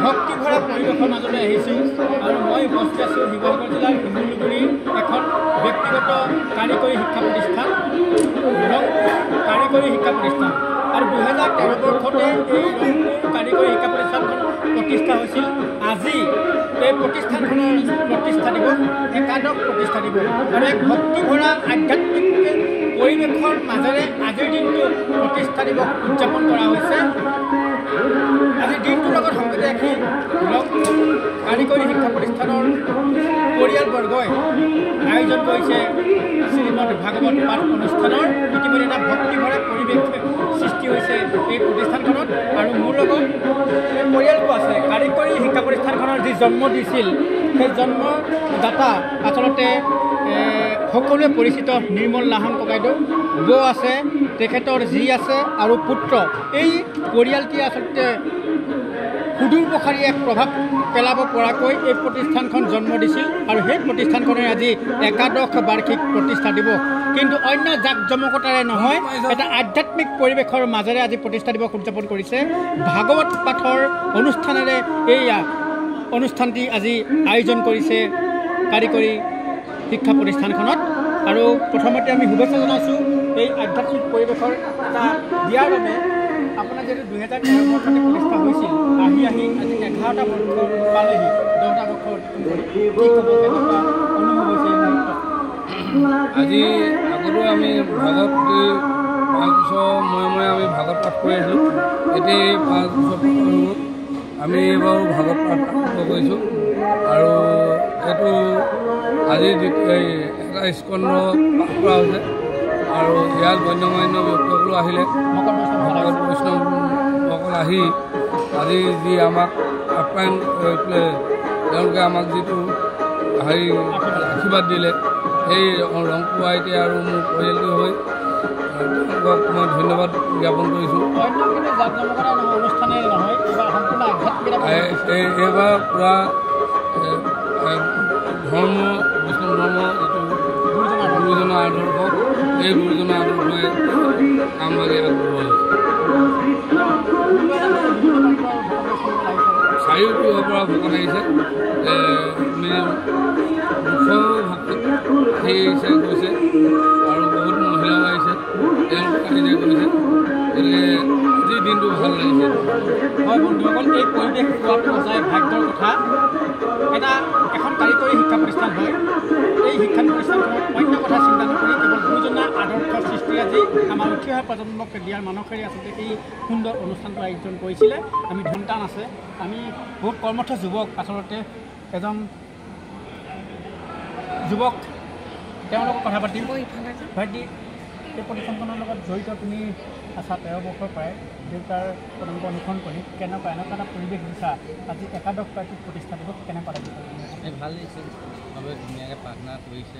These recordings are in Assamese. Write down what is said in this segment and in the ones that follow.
ভক্তিভৰা পৰিৱেশৰ মাজলৈ আহিছোঁ আৰু মই উপস্থিত আছোঁ শিৱসাগৰ জিলাৰ শিমলুগুৰিৰ এখন ব্যক্তিগত কাৰিকৰী শিক্ষা প্ৰতিষ্ঠান কাৰিকৰী শিক্ষা প্ৰতিষ্ঠান আৰু 2013 বৰ্ষতে এই কাৰিকৰী শিক্ষা প্ৰতিষ্ঠানখন প্ৰতিষ্ঠা হৈছিল। আজি এই প্ৰতিষ্ঠানখনৰ প্ৰতিষ্ঠা দিৱস একাদশ প্ৰতিষ্ঠা দিৱস আৰু এক ভক্তিভৰা আধ্যাত্মিক পৰিৱেশৰ মাজেৰে আজিৰ দিনটো প্ৰতিষ্ঠা দিৱস উদযাপন কৰা হৈছে। আজি দিনটোৰ লগত সংগতি ৰাখি কাৰিকৰী শিক্ষা প্ৰতিষ্ঠানৰ পৰিয়ালবৰ্গই আয়োজন কৰিছে শ্ৰীমদ ভাগৱত পাঠ অনুষ্ঠানৰ। ইতিমধ্যে এটা ভক্তিভৰা পৰিৱেশ সৃষ্টি হৈছে এই প্ৰতিষ্ঠানখনত আৰু মোৰ লগত পৰিয়ালটো আছে। কাৰিকৰী শিক্ষা প্ৰতিষ্ঠানখনৰ যি জন্ম দিছিল সেই জন্মদাতা আচলতে সকলোৱে পৰিচিত নিৰ্মল লাহন ককাইদেউ, বৌ আছে, তেখেতৰ জী আছে আৰু পুত্ৰ। এই পৰিয়ালটি আচলতে সুদূৰ প্ৰসাৰী এক প্ৰভাৱ পেলাব পৰাকৈ এই প্ৰতিষ্ঠানখন জন্ম দিছিল আৰু সেই প্ৰতিষ্ঠানখনে আজি একাদশ বাৰ্ষিক প্ৰতিষ্ঠা দিৱস কিন্তু অন্য জাক জমকতাৰে নহয়, এটা আধ্যাত্মিক পৰিৱেশৰ মাজেৰে আজি প্ৰতিষ্ঠা দিৱস উদযাপন কৰিছে। ভাগৱত পাঠৰ অনুষ্ঠানেৰে এই অনুষ্ঠানটি আজি আয়োজন কৰিছে কাৰিকৰী শিক্ষা প্ৰতিষ্ঠানখনত। আৰু প্ৰথমতে আমি শুভেচ্ছা জনাইছোঁ এই আধ্যাত্মিক পৰিৱেশৰ এটা দিয়াৰ বাবে। আপোনাৰ যিহেতু 2013 বৰ্ষতে প্ৰতিষ্ঠা হৈছিল, আহি আজি 11টা বৰ্ষ পালেহি, 10টা বৰ্ষত কি ক'ব, কেনেকুৱা অনুভৱ হৈছে এই মুহূৰ্তত? আজি আগতো আমি ভাগৱত 5 বছৰ মূৰে আমি ভাগৱত পাঠ কৰি আহিলোঁ। এতিয়া 5 বছৰ আমি এইবাৰ ভাগৱত পাঠ আৰম্ভ কৰিছোঁ আৰু এইটো আজি এটা স্কন্ধ পাঠ কৰা হৈছে আৰু ইয়াত গণ্যমান্য ব্যক্তিসকলো আহিলে, ভকত বৈষ্ণৱসকল আহি আজি যি আমাক আপ্যায়ন কৰি তেওঁলোকে আমাক যিটো আশীৰ্বাদ দিলে সেই ৰংপুৰ আইটি আৰু মোৰ পৰিয়ালটো হৈ তেওঁলোকক মই ধন্যবাদ জ্ঞাপন কৰিছোঁ। এইবাৰ পূৰা ধৰ্ম বৈষ্ণৱ ধৰ্ম যিটো গুৰুজনাৰ আদৰ্শ, এই গুৰুজনাৰ আদৰ্শই কামভাগি আগবঢ়োৱা হৈছে। চাৰিওফালৰ পৰা ভকত আহিছে, 200 ভকত সেই আহিছে গৈছে আৰু বহুত মহিলাও আহিছে, তেওঁলোক আহিছে গৈছে। গতিকে আজিৰ দিনটো ভাল লাগিছে। হয় বন্ধুসকল, এই পৰিৱেশ পোৱাটো সঁচাই ভাগ্যৰ কথা। এখন কাৰিকৰী শিক্ষা প্ৰতিষ্ঠান হয়, এই শিক্ষা প্ৰতিষ্ঠানখনত অন্য কথা চিন্তা নকৰি কেৱল গুৰুজনাৰ আদৰ্শ সৃষ্টি আজি আমাৰ উঠি অহা প্ৰজন্মক দিয়াৰ মানসেৰে আচলতে এই সুন্দৰ অনুষ্ঠানটো আয়োজন কৰিছিলে। আমি সন্তান আছে, আমি বহুত কৰ্মঠ যুৱক, আচলতে এজন যুৱক, তেওঁৰ লগত কথা পাতিম। ভাইটি, এই প্ৰতিষ্ঠানখনৰ লগত জড়িত তুমি আছা 13 বছৰ পৰাই, দেউতাৰ পদংক অনুসৰণ কৰি কেনেকুৱা এনেকুৱা এটা পৰিৱেশ দিছা আজি একাদশ বাৰ্ষিক প্ৰতিষ্ঠা দিৱস কেনেকুৱা লাগিছে? ভাল লাগিছে, চবে ধুনীয়াকৈ প্ৰাৰ্থনা কৰিছে,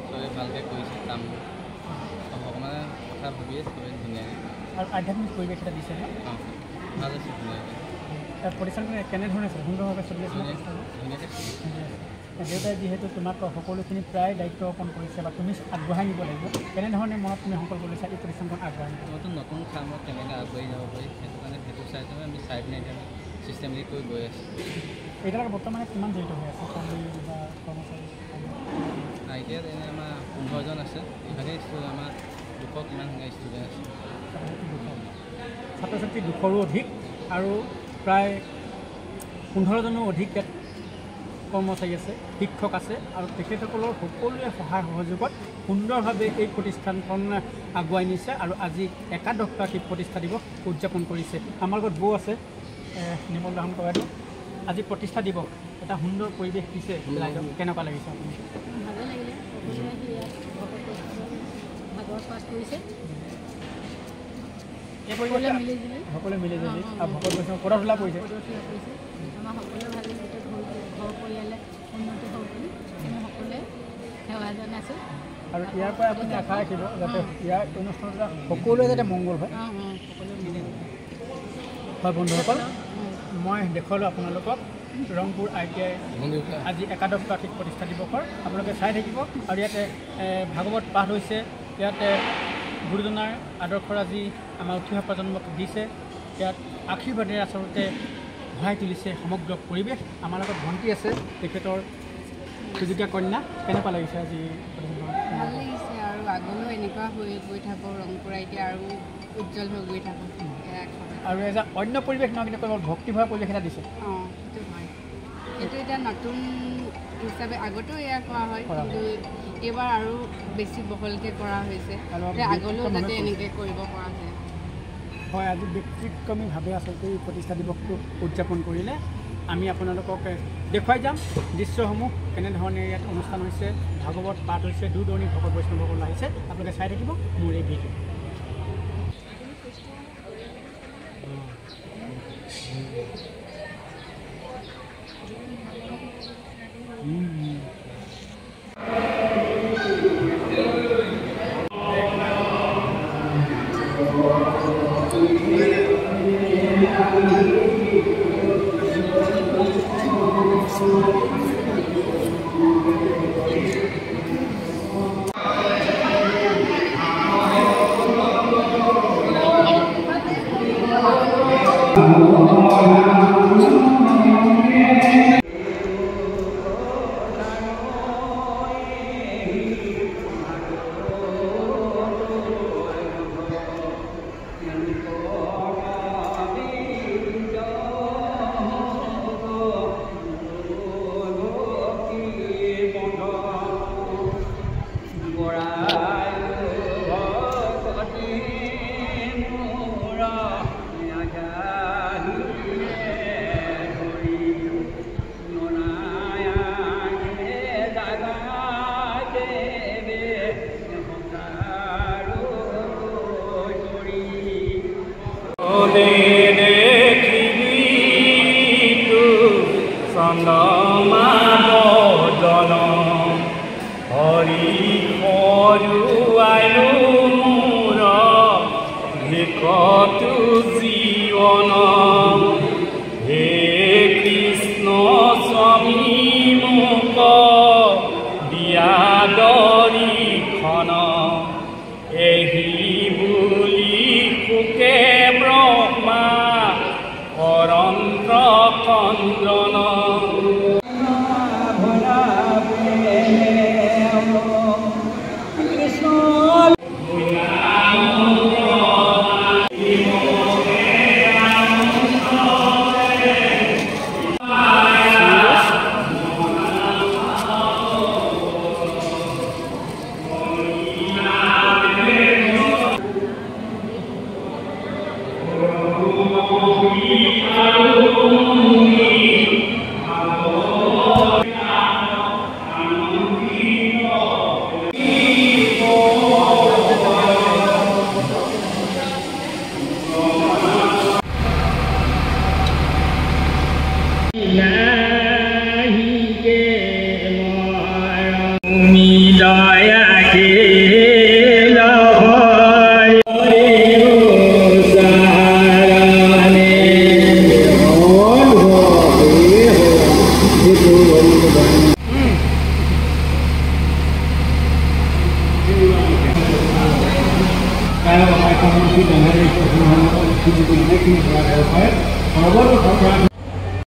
চবে ভালকৈ কৰিছে কাম, ভগৱানে কথা ভাবিয়ে চবে ধুনীয়াকৈ আৰু আধ্যাত্মিক পৰিৱেশ এটা দিছে ন? ভাল হৈছে ধুনীয়াকৈ। প্ৰতিষ্ঠানখন কেনেধৰণে আছে? সুন্দৰভাৱে চলি আছে? ধুনীয়াকৈ দেউতাই যিহেতু তোমাক সকলোখিনি প্ৰায় দায়িত্ব অৰ্পণ কৰিছে বা তুমি আগবঢ়াই নিব লাগিব, কেনেধৰণে মনত তুমি সংকল্প লৈছা এই প্ৰতিষ্ঠানখন আগবঢ়াই নিব? নতুন নতুন কামত কেনেকৈ আগবাঢ়ি যাব পাৰি সেইটো কাৰণে সেইটো চাই আমি চাইড নাই চিষ্টেমেটিক কৰি গৈ আছোঁ। এতিয়ালৈকে বৰ্তমানে কিমান জড়িত হৈ আছে বা কৰ্মচাৰী? আইটিআইত এনে আমাৰ 15জন আছে, ইভাগে আমাৰ 200 কিমান ষ্টুডেণ্ট আছে। ছাত্ৰ ছাত্ৰী 200ৰো অধিক আৰু প্ৰায় 15জনো অধিক ইয়াত কৰ্মচাৰী আছে, শিক্ষক আছে আৰু তেখেতসকলৰ সকলোৱে সহায় সহযোগত সুন্দৰভাৱে এই প্ৰতিষ্ঠানখন আগুৱাই নিছে আৰু আজি একাদশ বাৰ্ষিক প্ৰতিষ্ঠা দিৱস উদযাপন কৰিছে। আমাৰ লগত বৌ আছে, নিৰ্মল লাহন ককাইদেউ, আজি প্ৰতিষ্ঠা দিৱস এটা সুন্দৰ পৰিৱেশ দিছে, কেনেকুৱা লাগিছে আপুনি? ভালে লাগিলে, ভাগৱত পাঠ কৰিছে, এই পৰিৱেশ সকলোৱে মিলি জুলি আৰু ভকত বৈষ্ণৱ পদধূলা পৰিছে। আমাৰ সকলোৱে ভালে গোটেই ঘৰ পৰিয়ালে উন্নতি হওক বুলি আমি সকলোৱে সেৱা জনাইছোঁ আৰু ইয়াৰ পৰা আপুনি আশা ৰাখিব যাতে ইয়াৰ অনুষ্ঠানটো সকলোৱে যাতে মংগল হয়। সকলোৱে মিলি হয় বন্ধুসকল, মই দেখুৱালোঁ আপোনালোকক ৰংপুৰ ITI আজি একাদশ বাৰ্ষিক প্ৰতিষ্ঠা দিৱসৰ। আপোনালোকে চাই থাকিব আৰু ইয়াতে ভাগৱত পাঠ হৈছে, ইয়াতে গুৰুজনাৰ আদৰ্শৰ আজি আমাৰ উঠি অহা প্ৰজন্মক দিছে। ইয়াত আশীৰ্বাদেৰে আচলতে ভৰাই তুলিছে সমগ্ৰ পৰিৱেশ। আমাৰ লগত ভণ্টি আছে, তেখেতৰ সুযোগ্য কন্যা। কেনেকুৱা লাগিছে আজি? ভাল লাগিছে আৰু আগলৈও এনেকুৱা হৈ গৈ থাকক, ৰংপুৰা এতিয়া আৰু উজ্জ্বল হৈ গৈ থাকক। আৰু এজন অন্য পৰিৱেশ নহয়, কিন্তু কেৱল ভক্তিভৰা পৰিৱেশ এটা দিছে। সেইটো হয়, এইটো এতিয়া নতুন হিচাপে আগতেও এয়া কৰা হয়, কিন্তু এইবাৰ আৰু বেছি বহলকৈ কৰা হৈছে, আগলৈও যাতে এনেকৈ কৰিব পৰা যায়। হয়, আজি ব্যতিক্ৰমীভাৱে আচলতে এই প্ৰতিষ্ঠা দিৱসটো উদযাপন কৰিলে। আমি আপোনালোকক দেখুৱাই যাম দৃশ্যসমূহ, কেনেধৰণে ইয়াত অনুষ্ঠান হৈছে, ভাগৱত পাঠ হৈছে, দূৰ দূৰণিৰ ভকত বৈষ্ণৱসকল আহিছে। আপোনালোকে চাই থাকিব মোৰ এই ভিডিঅ'।